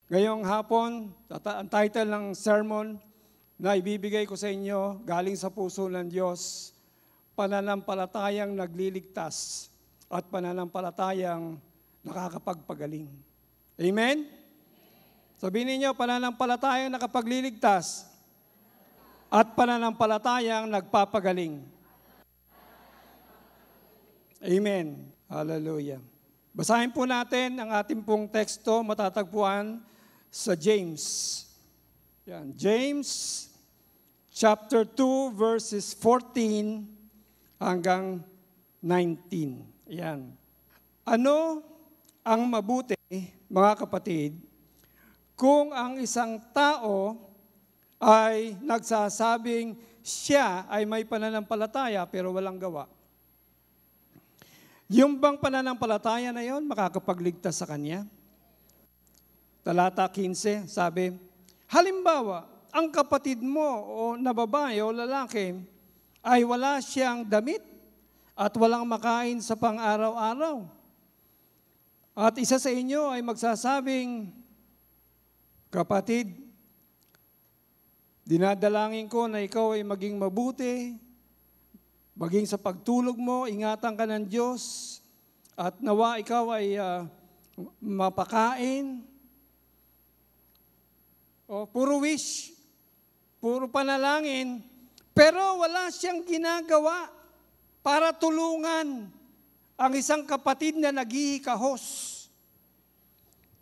Ngayong hapon, ang title ng sermon na ibibigay ko sa inyo, galing sa puso ng Diyos, pananampalatayang nagliligtas at pananampalatayang nakakapagpagaling. Amen? Sabihin ninyo, pananampalatayang nakapagliligtas at pananampalatayang nagpapagaling. Amen. Hallelujah. Basahin po natin ang ating pong teksto, matatagpuan sa James. Yan, James chapter 2 verses 14 hanggang 19. Yan. Ano ang mabuti, mga kapatid, kung ang isang tao ay nagsasabing siya ay may pananampalataya pero walang gawa? Yung bang pananampalataya na yon makakapagligtas sa kanya? Talata 15, sabi, halimbawa, ang kapatid mo o na babae o lalaki ay wala siyang damit at walang makain sa pang-araw-araw. At isa sa inyo ay magsasabing, kapatid, dinadalangin ko na ikaw ay maging mabuti, maging sa pagtulog mo, ingatan ka ng Diyos, at nawa ikaw ay mapakain. O, puro wish, puro panalangin, pero wala siyang ginagawa para tulungan ang isang kapatid na naghihikahos.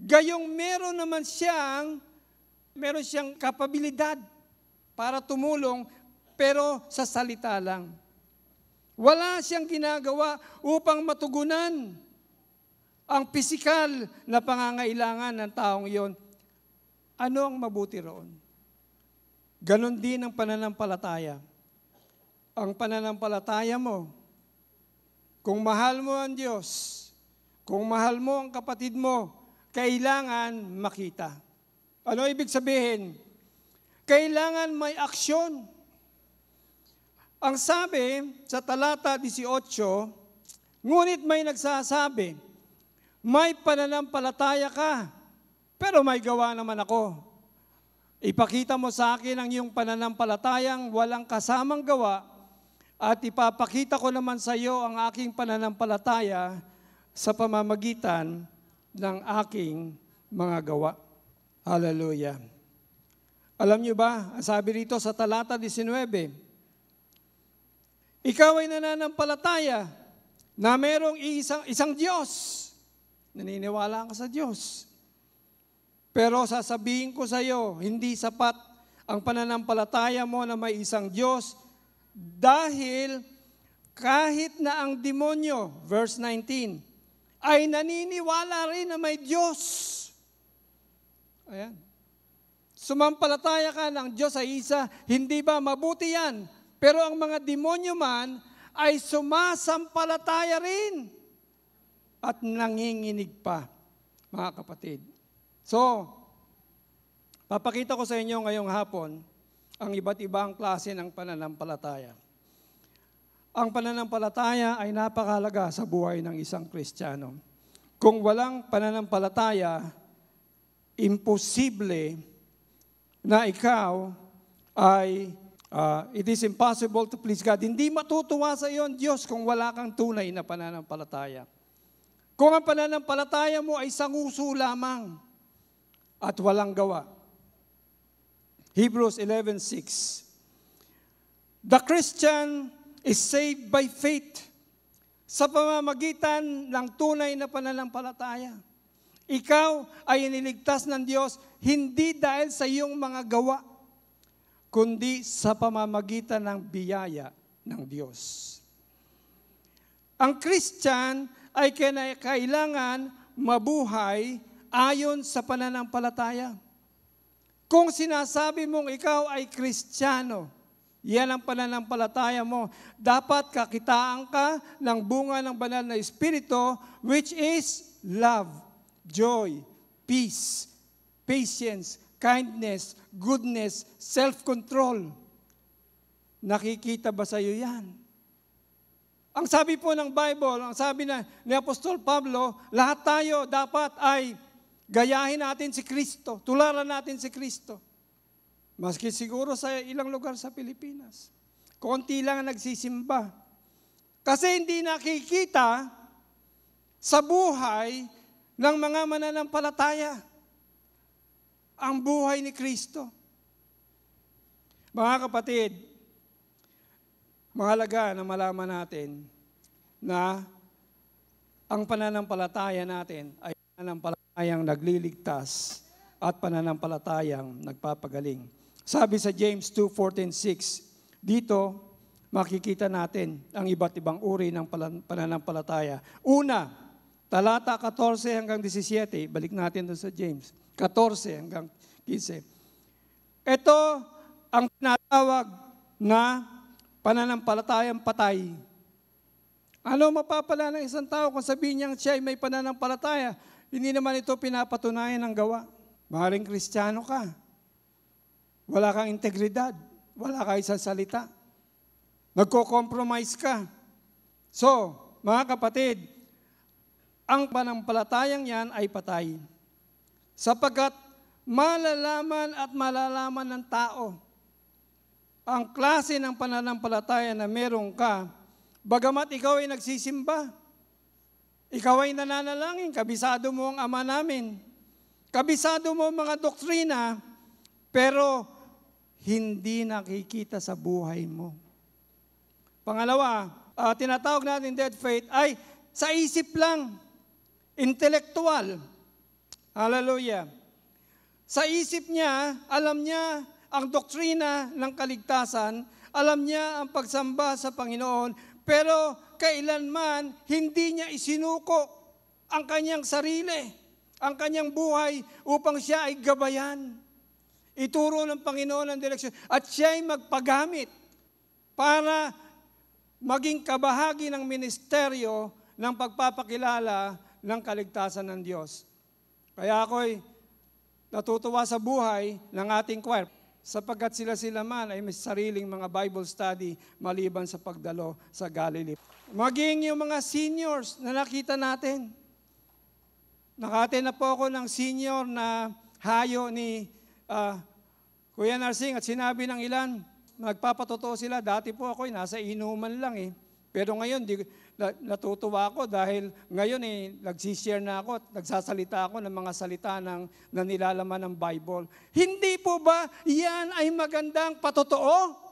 Gayong meron siyang kapabilidad para tumulong, pero sa salita lang. Wala siyang ginagawa upang matugunan ang pisikal na pangangailangan ng taong iyon. Ano ang mabuti roon? Ganon din ang pananampalataya. Ang pananampalataya mo, kung mahal mo ang Diyos, kung mahal mo ang kapatid mo, kailangan makita. Ano ibig sabihin? Kailangan may aksyon. Ang sabi sa talata 18, ngunit may nagsasabi, may pananampalataya ka, pero may gawa naman ako. Ipakita mo sa akin ang iyong pananampalatayang walang kasamang gawa, at ipapakita ko naman sa iyo ang aking pananampalataya sa pamamagitan ng aking mga gawa. Hallelujah. Alam niyo ba, sabi rito sa talata 19, ikaw ay nananampalataya na merong isang Diyos. Naniniwala ka sa Diyos. Pero sasabihin ko sa iyo, hindi sapat ang pananampalataya mo na may isang Diyos dahil kahit na ang demonyo, verse 19, ay naniniwala rin na may Diyos. Ayan. Sumampalataya ka ng Diyos ay isa, hindi ba mabuti yan? Pero ang mga demonyo man ay sumasampalataya rin at nanginginig pa, mga kapatid. So, papakita ko sa inyo ngayong hapon ang iba't ibang klase ng pananampalataya. Ang pananampalataya ay napakahalaga sa buhay ng isang Kristiyano. Kung walang pananampalataya, imposible na ikaw ay it is impossible to please God. Hindi matutuwa sa iyo ang Diyos kung wala kang tunay na pananampalataya. Kung ang pananampalataya mo ay sanguso lamang at walang gawa. Hebrews 11:6. The Christian is saved by faith sa pamamagitan ng tunay na pananampalataya. Ikaw ay iniligtas ng Diyos hindi dahil sa iyong mga gawa, kundi sa pamamagitan ng biyaya ng Diyos. Ang Christian ay kailangan mabuhay ayon sa pananampalataya. Kung sinasabi mong ikaw ay Kristiyano, yan ang pananampalataya mo, dapat kakitaan ka ng bunga ng banal na Espiritu, which is love, joy, peace, patience, kindness, goodness, self-control. Nakikita ba sa iyo yan? Ang sabi po ng Bible, ang sabi ni Apostol Pablo, lahat tayo dapat ay gayahin natin si Kristo, tularan natin si Kristo. Maski siguro sa ilang lugar sa Pilipinas, konti lang ang nagsisimba. Kasi hindi nakikita sa buhay ng mga mananampalataya ang buhay ni Kristo. Mga kapatid, mahalaga na malaman natin na ang pananampalataya natin ay pananampalatayang nagliligtas at pananampalatayang nagpapagaling. Sabi sa James 2:14-6, dito makikita natin ang iba't ibang uri ng pananampalataya. Una, talata 14 hanggang 17, balik natin doon sa James, 14 hanggang 15. Ito ang tinatawag na pananampalatayang patay. Ano mapapala ng isang tao kung sabihin niyang siya ay may pananampalataya? Hindi naman ito pinapatunayan ng gawa. Maaaring Kristiyano ka. Wala kang integridad. Wala kang isang salita. Nagko-compromise ka. So, mga kapatid, ang pananampalatayang yan ay patay. Sapagkat malalaman at malalaman ng tao ang klase ng pananampalataya na meron ka, bagamat ikaw ay nagsisimba, ikaw ay nananalangin, kabisado mo ang Ama namin, kabisado mo mga doktrina, pero hindi nakikita sa buhay mo. Pangalawa, tinatawag natin dead faith ay sa isip lang, intellectual. Hallelujah. Sa isip niya, alam niya ang doktrina ng kaligtasan, alam niya ang pagsamba sa Panginoon, pero kailanman hindi niya isinuko ang kanyang sarili, ang kanyang buhay upang siya ay gabayan. Ituro ng Panginoon ang direksyon at siya ay magpagamit para maging kabahagi ng ministeryo ng pagpapakilala ng kaligtasan ng Diyos. Kaya ako'y natutuwa sa buhay ng ating choir, sapagkat sila man ay may sariling mga Bible study maliban sa pagdalo sa Galilee. Maging yung mga seniors na nakita natin. Nakate na po ako ng senior na hayo ni Kuya Narsing at sinabi ng ilan, nagpapatotoo sila, dati po ako nasa inuman lang eh. Pero ngayon, natutuwa ako dahil ngayon nagsishare na ako at nagsasalita ako ng mga salita na nilalaman ng Bible. Hindi po ba yan ay magandang patotoo?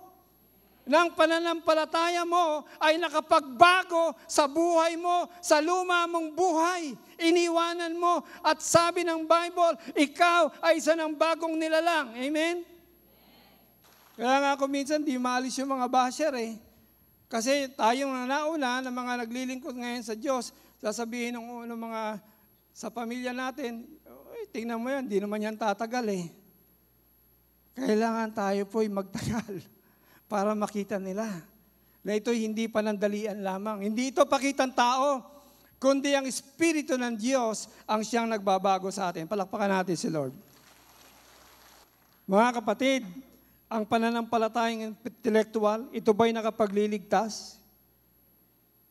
Ng pananampalataya mo ay nakapagbago sa buhay mo, sa luma mong buhay. Iniwanan mo at sabi ng Bible, ikaw ay isa ng bagong nilalang. Amen? Kaya nga ako minsan di maalis yung mga basher eh. Kasi tayong nauna na mga naglilingkod ngayon sa Diyos, sasabihin ng mga sa pamilya natin, tingnan mo yan, di naman yan tatagal eh. Kailangan tayo po'y magtagal para makita nila na ito'y hindi panandalian lamang. Hindi ito pakitang tao, kundi ang Espiritu ng Diyos ang siyang nagbabago sa atin. Palakpakan natin si Lord. Mga kapatid, ang pananampalatayang intellectual, ito ba'y nakapagliligtas?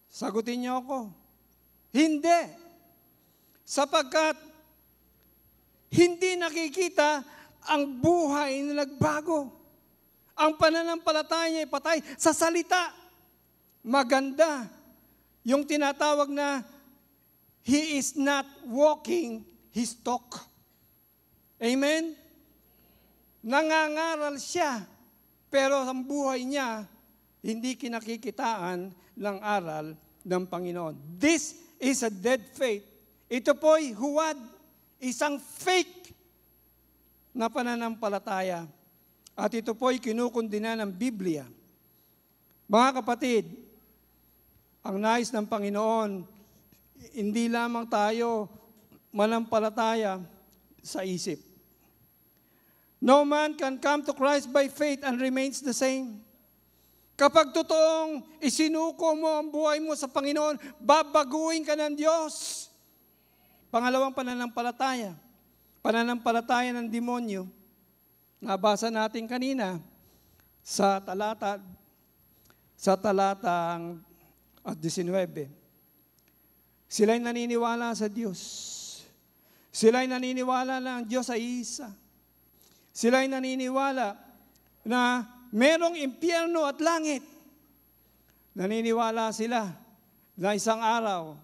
Sagutin niyo ako. Hindi. Sapagkat hindi nakikita ang buhay na nagbago. Ang pananampalataya niya ay patay sa salita. Maganda. Yung tinatawag na he is not walking his talk. Amen? Nangangaral siya, pero ang buhay niya, hindi kinakikitaan ng aral ng Panginoon. This is a dead faith. Ito po'y huwad, isang fake na pananampalataya. At ito po'y kinukundina ng Biblia. Mga kapatid, ang nais ng Panginoon, hindi lamang tayo manampalataya sa isip. No man can come to Christ by faith and remains the same. Kapag totoong isinuko mo ang buhay mo sa Panginoon, babaguhin ka ng Diyos. Pangalawang pananampalataya. Pananampalataya ng demonyo. Nabasa natin kanina sa talatang 19. Sila'y naniniwala sa Diyos. Sila'y naniniwala na ang Diyos ay isa. Sila'y naniniwala na merong impyerno at langit. Naniniwala sila na isang araw,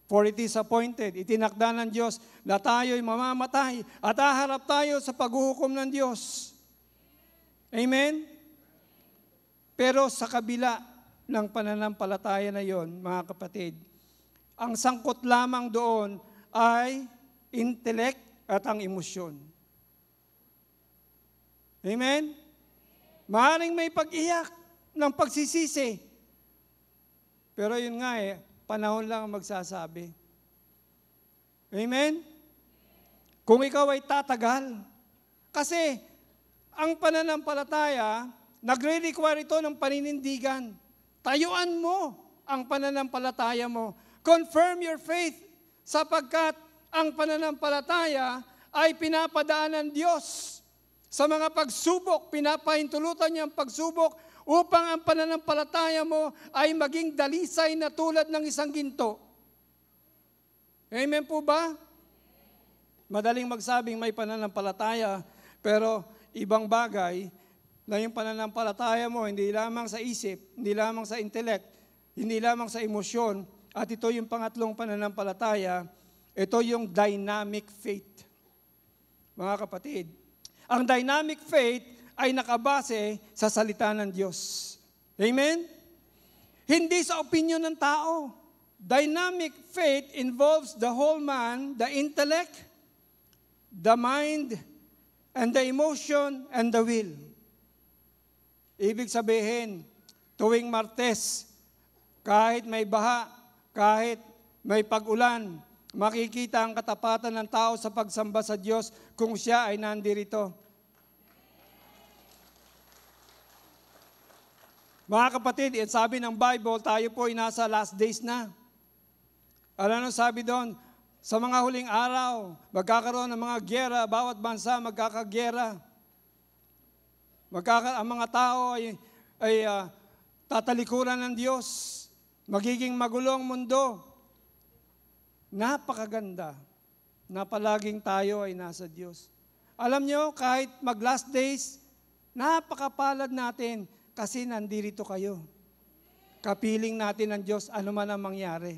for it is appointed, itinakda ng Diyos na tayo'y mamamatay at haharap tayo sa paghuhukom ng Diyos. Amen? Pero sa kabila ng pananampalataya na yon, mga kapatid, ang sangkot lamang doon ay intellect at ang emosyon. Amen? Maaaring may pag-iyak ng pagsisisi. Pero yun nga panahon lang ang magsasabi. Amen? Kung ikaw ay tatagal. Kasi ang pananampalataya, nagre-require ito ng paninindigan. Tayuan mo ang pananampalataya mo. Confirm your faith sapagkat ang pananampalataya ay pinapadaan ng Diyos. Sa mga pagsubok, pinapahintulutan niya ang pagsubok upang ang pananampalataya mo ay maging dalisay na tulad ng isang ginto. Amen po ba? Madaling magsabing may pananampalataya, pero ibang bagay na yung pananampalataya mo hindi lamang sa isip, hindi lamang sa intellect, hindi lamang sa emosyon, at ito yung pangatlong pananampalataya, ito yung dynamic faith. Mga kapatid, ang dynamic faith ay nakabase sa salita ng Diyos. Amen? Hindi sa opinion ng tao. Dynamic faith involves the whole man, the intellect, the mind, and the emotion, and the will. Ibig sabihin, tuwing Martes, kahit may baha, kahit may pag-ulan, makikita ang katapatan ng tao sa pagsamba sa Diyos kung siya ay nandirito. Mga kapatid, sabi ng Bible, tayo po ay nasa last days na. Ano sabi doon? Sa mga huling araw, magkakaroon ng mga gyera, bawat bansa magkakagyera. Ang mga tao ay tatalikuran ng Diyos. Magiging magulong mundo. Napakaganda na palaging tayo ay nasa Diyos. Alam nyo, kahit mag-last days, napakapalad natin kasi nandirito kayo. Kapiling natin ng Diyos, ano man ang mangyari.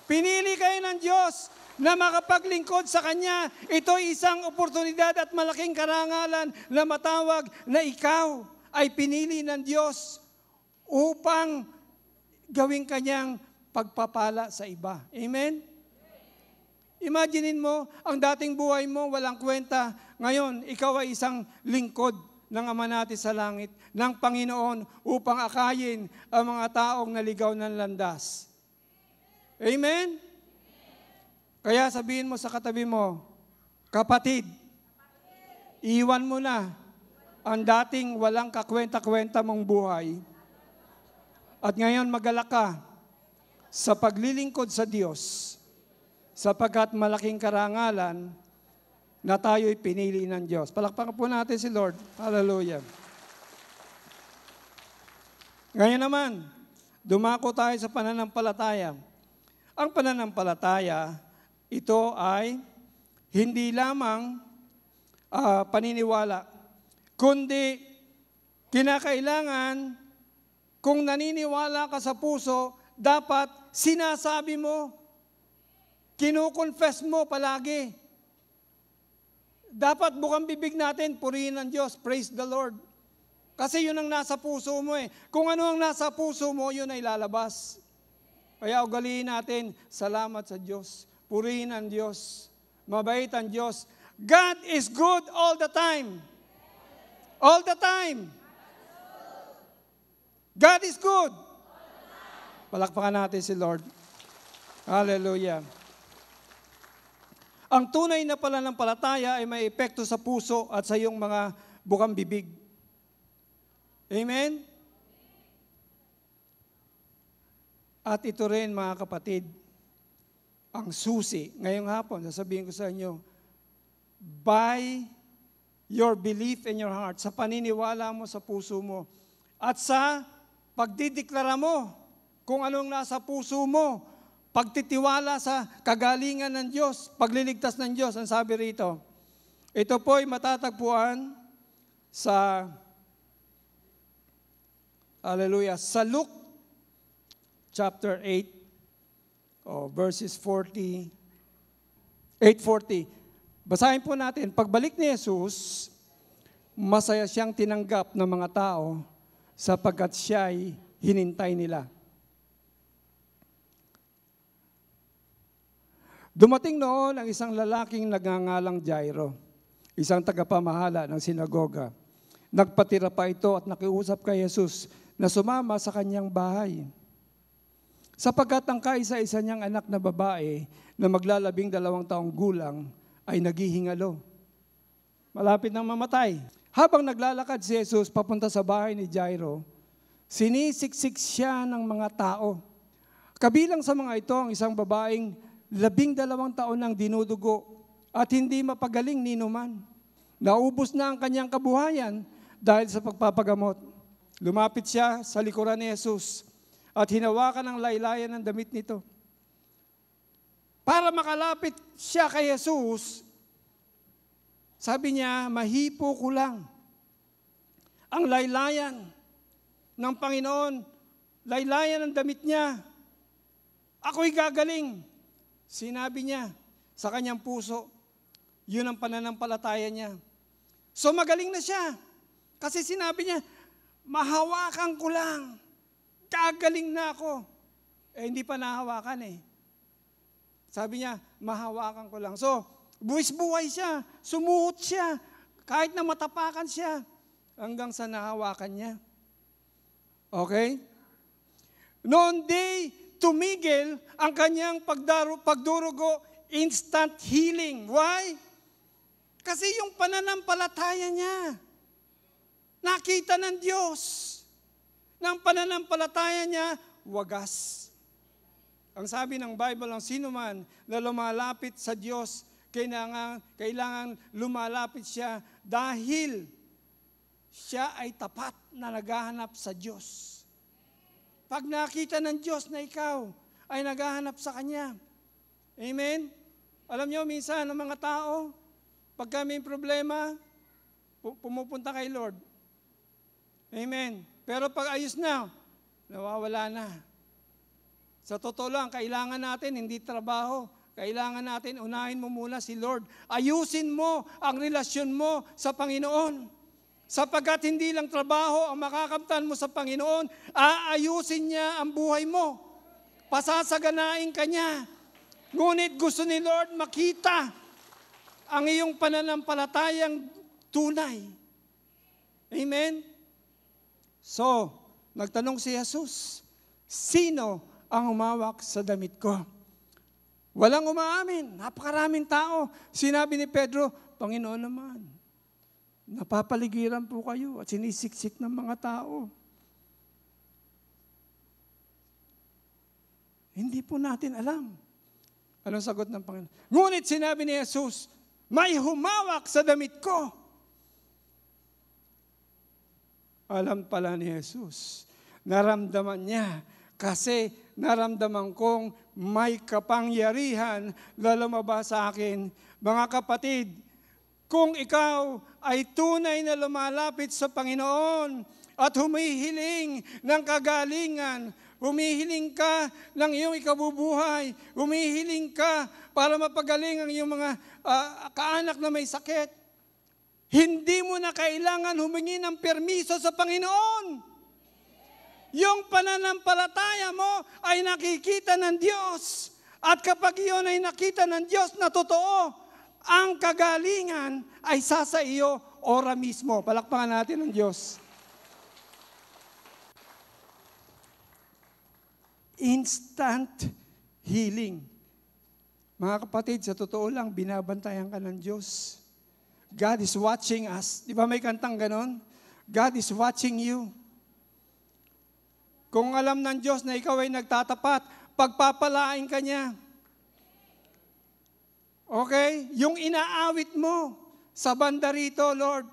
Pinili kayo ng Diyos na makapaglingkod sa Kanya. Ito'y isang oportunidad at malaking karangalan na matawag na ikaw ay pinili ng Diyos upang gawing Kanyang pagpapala sa iba. Amen? Imaginein mo, ang dating buhay mo, walang kwenta. Ngayon, ikaw ay isang lingkod ng Ama natin sa langit, ng Panginoon, upang akayin ang mga taong naligaw ng landas. Amen? Kaya sabihin mo sa katabi mo, kapatid, iwan mo na ang dating walang kakwenta-kwenta mong buhay. At ngayon magalak ka sa paglilingkod sa Diyos, sapagkat malaking karangalan na tayo'y pinili ng Diyos. Palakpakan po natin si Lord. Hallelujah. Ngayon naman, dumako tayo sa pananampalataya. Ang pananampalataya, ito ay hindi lamang paniniwala, kundi kinakailangan kung naniniwala ka sa puso, dapat sinasabi mo, kinukonfess mo palagi. Dapat bukang bibig natin, purihin ang Diyos, praise the Lord. Kasi yun ang nasa puso mo eh. Kung ano ang nasa puso mo, yun ay lalabas. Kaya ugaliin natin, salamat sa Diyos, purihin ang Diyos, mabait ang Diyos. God is good all the time. All the time. God is good. Palakpakan natin si Lord. Hallelujah. Ang tunay na pananampalataya ay may epekto sa puso at sa iyong mga bukang bibig. Amen? At ito rin, mga kapatid, ang susi. Ngayong hapon, sasabihin ko sa inyo, by your belief in your heart, sa paniniwala mo sa puso mo, at sa pagdideklara mo kung anong nasa puso mo, pagtitiwala sa kagalingan ng Diyos, pagliligtas ng Diyos. Ang sabi rito, ito po ay matatagpuan sa sa Luke chapter 8, verses 8:40. Basahin po natin, pagbalik ni Jesus, masaya siyang tinanggap ng mga tao sapagkat siya'y hinintay nila. Dumating noon ang isang lalaking nagngangalang Jairo, isang tagapamahala ng sinagoga. Nagpatira pa ito at nakiusap kay Jesus na sumama sa kanyang bahay. Sapagkat ang kaisa-isa niyang anak na babae na maglalabing 2 taong gulang ay naghihingalo. Malapit nang mamatay. Habang naglalakad si Jesus papunta sa bahay ni Jairo, sinisiksik siya ng mga tao. Kabilang sa mga ito ang isang babaeng 12 taon nang dinudugo at hindi mapagaling ni numan. Naubos na ang kanyang kabuhayan dahil sa pagpapagamot. Lumapit siya sa likuran ni Jesus at hinawakan ang laylayan ng damit nito. Para makalapit siya kay Jesus, sabi niya, mahipo ko lang ang laylayan ng Panginoon, laylayan ng damit niya. Ako'y gagaling. Sinabi niya sa kanyang puso, yun ang pananampalataya niya. So magaling na siya. Kasi sinabi niya, mahawakan ko lang. Gagaling na ako. Hindi pa nahawakan eh. Sabi niya, mahawakan ko lang. So, buwis-buhay siya. Sumuot siya. Kahit na matapakan siya. Hanggang sa nahawakan niya. Okay? Noon di tumigil ang kanyang pagdurugo, instant healing. Why? Kasi yung pananampalataya niya, nakita ng Diyos. Ng pananampalataya niya, wagas. Ang sabi ng Bible, ang sino man na lumalapit sa Diyos, kailangan lumalapit siya dahil siya ay tapat na naghahanap sa Diyos. Pag nakita ng Diyos na ikaw ay naghahanap sa Kanya. Amen? Alam niyo, minsan ang mga tao, pagka may problema, pumupunta kay Lord. Amen? Pero pag ayos na, nawawala na. Sa totoo lang, kailangan natin, hindi trabaho, kailangan natin, unahin mo muna si Lord. Ayusin mo ang relasyon mo sa Panginoon. Sapagkat hindi lang trabaho ang makakamtan mo sa Panginoon, aayusin niya ang buhay mo. Pasasaganain ka niya. Ngunit gusto ni Lord makita ang iyong pananampalatayang tunay. Amen? So, nagtanong si Jesus, sino ang humawak sa damit ko? Walang umaamin. Napakaraming tao. Sinabi ni Pedro, Panginoon naman, napapaligiran po kayo at sinisiksik ng mga tao. Hindi po natin alam. Anong sagot ng Panginoon? Ngunit sinabi ni Jesus, may humawak sa damit ko. Alam pala ni Jesus, naramdaman niya kasi naramdaman kong may kapangyarihan na lumabas sa akin. Mga kapatid, kung ikaw ay tunay na lumalapit sa Panginoon at humihiling ng kagalingan, humihiling ka ng iyong ikabubuhay, humihiling ka para mapagaling ang iyong mga kaanak na may sakit, hindi mo na kailangan humingi ng permiso sa Panginoon. Yung pananampalataya mo ay nakikita ng Diyos. At kapag iyon ay nakita ng Diyos na totoo, ang kagalingan ay sasa iyo ora mismo. Palakpakan natin ang Diyos. Instant healing. Mga kapatid, sa totoo lang, binabantayan ka ng Diyos. God is watching us. Di ba may kantang ganon? God is watching you. Kung alam ng Diyos na ikaw ay nagtatapat, pagpapalain ka niya. Okay? Yung inaawit mo sa banda rito, Lord,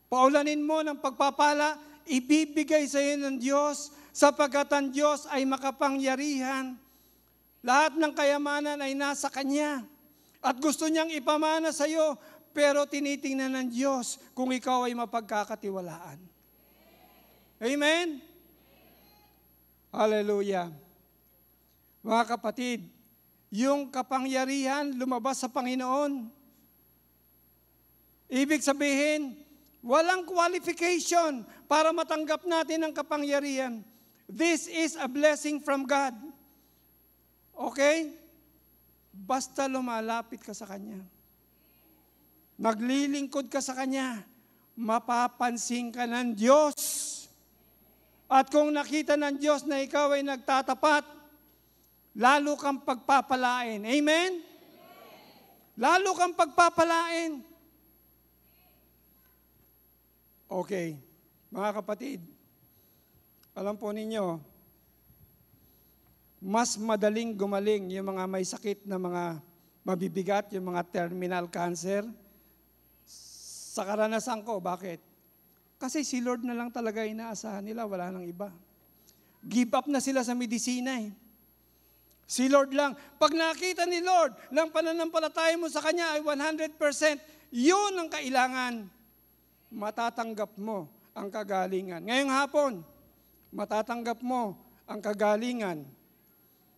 paulanin mo ng pagpapala, ibibigay sa iyo ng Diyos sapagkat ang Diyos ay makapangyarihan. Lahat ng kayamanan ay nasa Kanya. At gusto niyang ipamana sa iyo, pero tinitingnan ng Diyos kung ikaw ay mapagkakatiwalaan. Amen? Hallelujah. Mga kapatid, yung kapangyarihan lumabas sa Panginoon. Ibig sabihin, walang qualification para matanggap natin ang kapangyarihan. This is a blessing from God. Okay? Basta lumalapit ka sa Kanya. Naglilingkod ka sa Kanya, mapapansin ka ng Diyos. At kung nakita ng Diyos na ikaw ay nagtatapat, lalo kang pagpapalain. Amen? Lalo kang pagpapalain. Okay, mga kapatid, alam po ninyo, mas madaling gumaling yung mga may sakit na mga mabibigat, yung mga terminal cancer. Sa karanasan ko, bakit? Kasi si Lord na lang talaga inaasahan nila, wala nang iba. Give up na sila sa medisina eh. Si Lord lang. Pag nakita ni Lord ng pananampalataya mo sa Kanya ay 100%, yun ang kailangan. Matatanggap mo ang kagalingan. Ngayong hapon, matatanggap mo ang kagalingan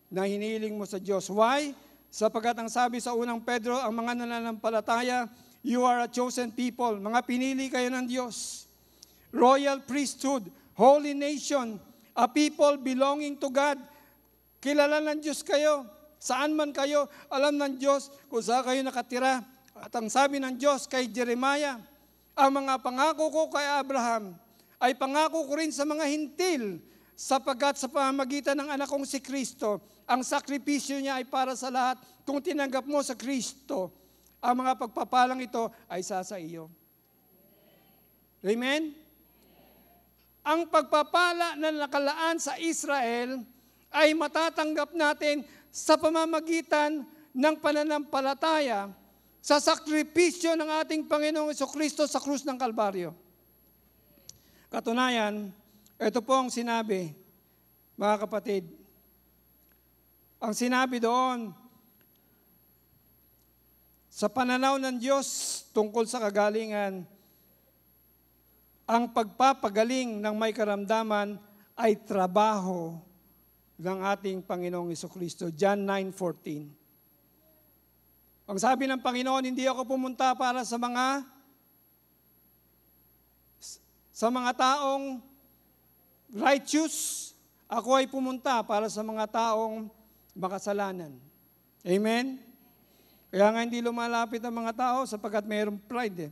na hiniling mo sa Diyos. Why? Sapagkat ang sabi sa unang Pedro, ang mga nananampalataya, you are a chosen people. Mga pinili kayo ng Diyos. Royal priesthood, holy nation, a people belonging to God. Kilala ng Diyos kayo. Saan man kayo, alam ng Diyos kung saan kayo nakatira. At ang sabi ng Diyos kay Jeremiah, ang mga pangako ko kay Abraham ay pangako ko rin sa mga hintil, sapagkat sa pamamagitan ng anak kong si Kristo, ang sakripisyo niya ay para sa lahat. Kung tinanggap mo sa Kristo, ang mga pagpapalang ito ay sa iyo. Amen? Ang pagpapala na nakalaan sa Israel ay matatanggap natin sa pamamagitan ng pananampalataya sa sakripisyo ng ating Panginoong Jesucristo sa krus ng Kalbaryo. Katunayan, ito po ang sinabi, mga kapatid. Ang sinabi doon, sa pananaw ng Diyos tungkol sa kagalingan, ang pagpapagaling ng may karamdaman ay trabaho ng ating Panginoong Jesucristo. John 9:14. Ang sabi ng Panginoon, hindi ako pumunta para sa mga taong righteous. Ako ay pumunta para sa mga taong makasalanan. Amen? Kaya nga hindi lumalapit ang mga tao sapagkat mayroong pride.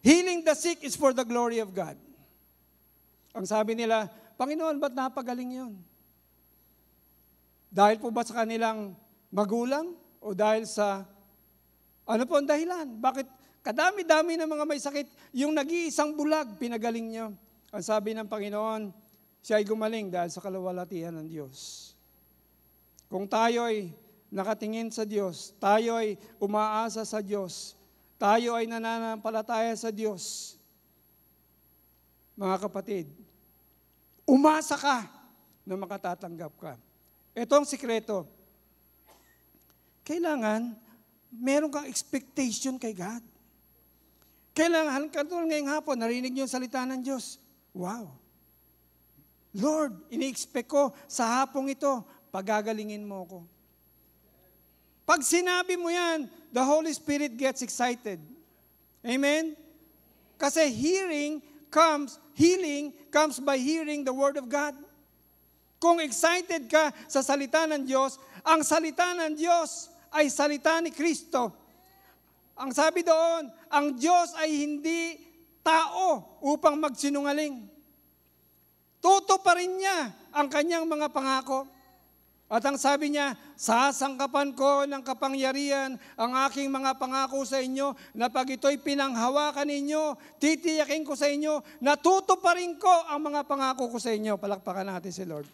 Healing the sick is for the glory of God. Ang sabi nila, Panginoon, ba't napagaling yun? Dahil po ba sa kanilang magulang? O dahil sa, ano po ang dahilan? Bakit kadami-dami ng mga may sakit, yung nag-iisang bulag, pinagaling nyo? Ang sabi ng Panginoon, siya ay gumaling dahil sa kalawalatian ng Diyos. Kung tayo ay nakatingin sa Diyos, tayo ay umaasa sa Diyos, tayo ay nananampalataya sa Diyos, mga kapatid, umasa ka na makatatanggap ka. Ito ang sikreto. Kailangan, meron kang expectation kay God. Kailangan, katulad ngayong hapon, narinig niyo yung salita ng Diyos. Wow! Lord, ini-expect ko sa hapong ito, pagagalingin mo ko. Pag sinabi mo yan, the Holy Spirit gets excited. Amen? Kasi healing comes by hearing the Word of God. Kung excited ka sa salita ng Diyos, ang salita ng Diyos ay salita ni Kristo. Ang sabi doon, ang Diyos ay hindi tao upang magsinungaling. Tutuparin niya ang kanyang mga pangako. At ang sabi niya, sasangkapan ko ng kapangyarihan ang aking mga pangako sa inyo na pag ito'y pinanghawakan ninyo, titiyakin ko sa inyo, natutuparin ko ang mga pangako ko sa inyo. Palakpakan natin si Lord.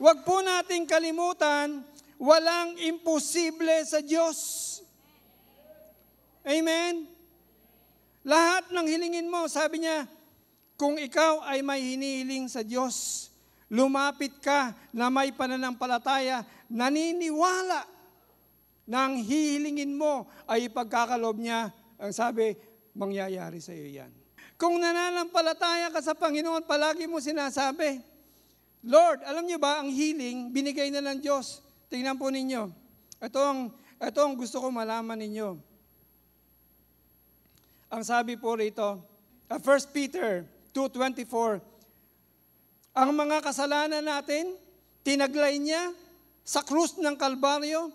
Huwag po nating kalimutan, walang imposible sa Diyos. Amen? Lahat ng hilingin mo, sabi niya, kung ikaw ay may hinihiling sa Diyos, lumapit ka na may pananampalataya, naniniwala na ang hihilingin mo ay ipagkakaloob niya, ang sabi, mangyayari sa iyo yan. Kung nananampalataya ka sa Panginoon, palagi mo sinasabi, Lord, alam niyo ba, ang healing, binigay na ng Diyos. Tingnan po ninyo. Ito ang gusto ko malaman ninyo. Ang sabi po rito, 1 Peter 2:24, ang mga kasalanan natin, tinaglay niya sa krus ng Kalbaryo,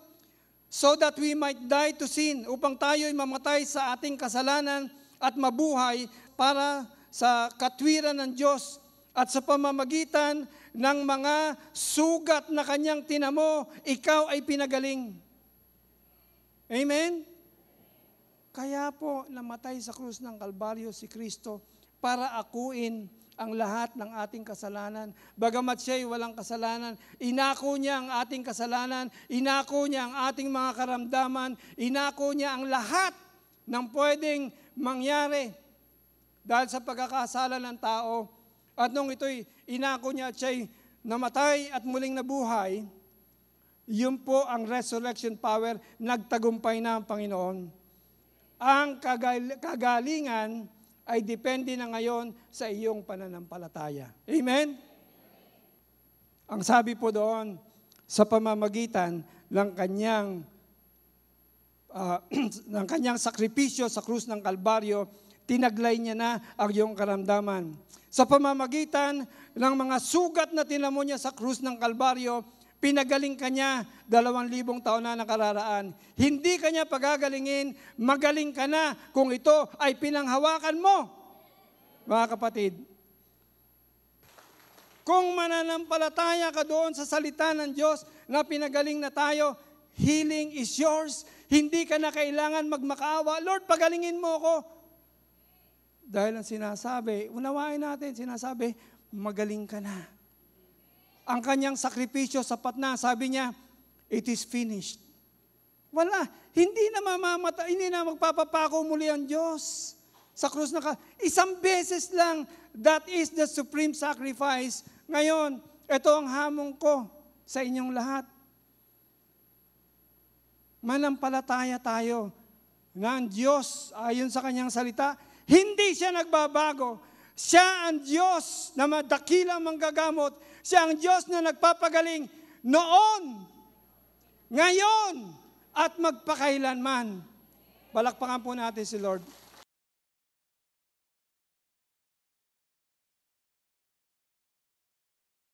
so that we might die to sin, upang tayo'y mamatay sa ating kasalanan at mabuhay para sa katwiran ng Diyos at sa pamamagitan ng mga sugat na kanyang tinamo, ikaw ay pinagaling. Amen? Kaya po namatay sa krus ng Kalbaryo si Kristo para akuin ang lahat ng ating kasalanan. Bagamat siya'y walang kasalanan, inako niya ang ating kasalanan, inako niya ang ating mga karamdaman, inako niya ang lahat ng pwedeng mangyari dahil sa pagkakasala ng tao. At nung ito'y inako niya at siya'y namatay at muling nabuhay, yun po ang resurrection power, nagtagumpay na ang Panginoon. Ang kagalingan ay depende na ngayon sa iyong pananampalataya. Amen? Ang sabi po doon, sa pamamagitan ng kanyang sakripisyo sa krus ng Kalbaryo, tinaglay niya na ang iyong karamdaman. Sa pamamagitan ng mga sugat na tinamo niya sa krus ng Kalbaryo, pinagaling ka niya 2,000 taon na nakararaan. Hindi ka niya pagagalingin, magaling ka na kung ito ay pinanghawakan mo. Mga kapatid, kung mananampalataya ka doon sa salita ng Diyos na pinagaling na tayo, healing is yours. Hindi ka na kailangan magmakaawa. Lord, pagalingin mo ako. Dahil ang sinasabi, unawain natin, sinasabi, magaling ka na. Ang kanyang sakripisyo sapat na, sabi niya, it is finished. Wala, hindi na magpapapako muli ang Diyos sa krus na isang beses lang, that is the supreme sacrifice. Ngayon, ito ang hamon ko sa inyong lahat. Manampalataya tayo na ang Diyos, ayon sa kanyang salita, hindi siya nagbabago. Siya ang Diyos na madakilang manggagamot. Siya ang Diyos na nagpapagaling noon, ngayon, at magpakailanman. Palakpakan po natin si Lord.